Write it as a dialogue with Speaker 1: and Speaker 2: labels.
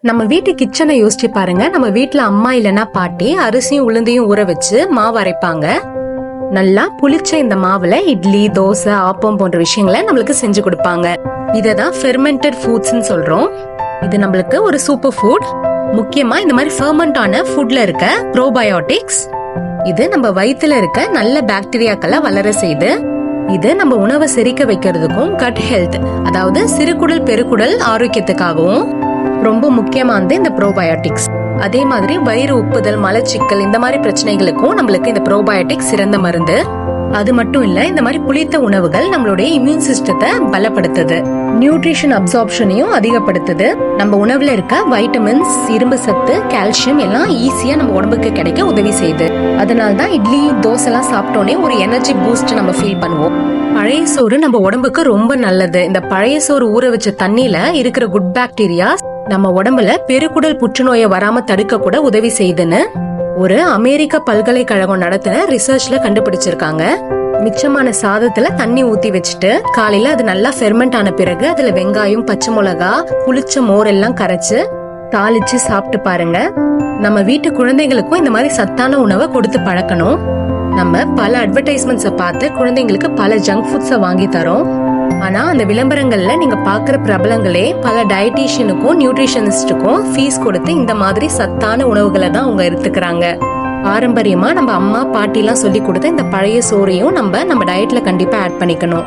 Speaker 1: நம்ம வீட்டு கிச்சனை யோசிச்சு பாருங்க. நம்ம வீட்டுல அம்மா இல்லனா பாட்டி அரிசியும் உளுந்தையும் ஊற வச்சு மாவு அரைப்பாங்க. நல்லா புளிச்ச இந்த மாவுல இட்லி, தோசை, ஆப்பம் போன்ற விஷயங்களை நம்மளுக்கு செஞ்சு கொடுப்பாங்க. இததான் ஃபெர்மெண்டட் ஃபுட்ஸ்னு சொல்றோம். இது நம்மளுக்கு ஒரு சூப்பர் ஃபுட். முக்கியமா இந்த மாதிரி ஃபெர்மெண்ட் ஆன ஃபுட்ல இருக்க ப்ரோபயோட்டிக்ஸ், இது நம்ம வயித்துல இருக்க நல்ல பாக்டீரியாக்களை வளர செய்து இது நம்ம உணவை செரிக்க வைக்கிறதுக்கும் கட் ஹெல்த், அதாவது சிறுகுடல் பெருக்குடல் ஆரோக்கியத்துக்காகவும் ரொம்ப முக்கியமானது இந்த ப்ரோபயோட்டிக்ஸ். அதே மாதிரி வயிறு உப்புதல், மலச்சிக்கல் இந்த மாதிரி பிரச்சனைகளுக்கும் நம்மளுக்கு இந்த ப்ரோபயோட்டிக்ஸ் சிறந்த மருந்து. அது மட்டும் இல்ல, இந்த மாதிரி புளித்த உணவுகள் நம்மளுடைய இம்யூன் சிஸ்டத்தை பலப்படுத்துது, நியூட்ரிஷன் அப்சார்ப்ஷனையும் அதிகப்படுத்துது. நம்ம உணவுல இருக்க வைட்டமின்ஸ், இரும்பு சத்து, கால்சியம் எல்லாம் ஈஸியா நம்ம உடம்புக்கு கிடைக்க உதவி செய்யுது. அதனாலதான் இட்லி, தோசை எல்லாம் சாப்பிட்டோன்னே ஒரு எனர்ஜி பூஸ்ட் நம்ம ஃபீல் பண்ணுவோம். பழைய சோறு நம்ம உடம்புக்கு ரொம்ப நல்லது. இந்த பழைய சோறு ஊற வச்ச தண்ணியில இருக்கிற குட் பாக்டீரியா நம்ம உடம்புல பெருக்குடல் புற்றுநோயை வராம தடுக்க கூட உதவி செய்யுதுன்னு ஒரு அமெரிக்க பல்கலைக்கழகம் நடத்தின ரிசர்ச்ல கண்டுபிடிச்சிருக்காங்க. மிச்சமான சாதத்துல தண்ணி ஊத்தி வச்சுட்டு காலையில அது நல்லா ஃபெர்மெண்ட் ஆன பிறகு அதுல வெங்காயம், பச்சை மிளகா, புளிச்ச மோர் எல்லாம் கரைச்சு தாளிச்சு சாப்பிட்டு பாருங்க. நம்ம வீட்டு குழந்தைகளுக்கும் இந்த மாதிரி சத்தான உணவை கொடுத்து பழக்கணும். நம்ம பல அட்வர்டைஸ்மெண்ட்ஸை பார்த்து குழந்தைங்களுக்கு பல ஜங்க் ஃபுட்ஸை வாங்கி தரோம். ஆனா அந்த விளம்பரங்கள்ல நீங்க பாக்குற பிரபலங்களே பல டயட்டீஷியனுக்கும் நியூட்ரிஷனிஸ்டுக்கும் ஃபீஸ் கொடுத்து இந்த மாதிரி சத்தான உணவுகளை தான் அவங்க எடுத்துக்கிறாங்க. பாரம்பரியமா நம்ம அம்மா பாட்டி எல்லாம் சொல்லி கொடுத்த இந்த பழைய சோறையும் நம்ம டயட்ல கண்டிப்பா ஆட் பண்ணிக்கணும்.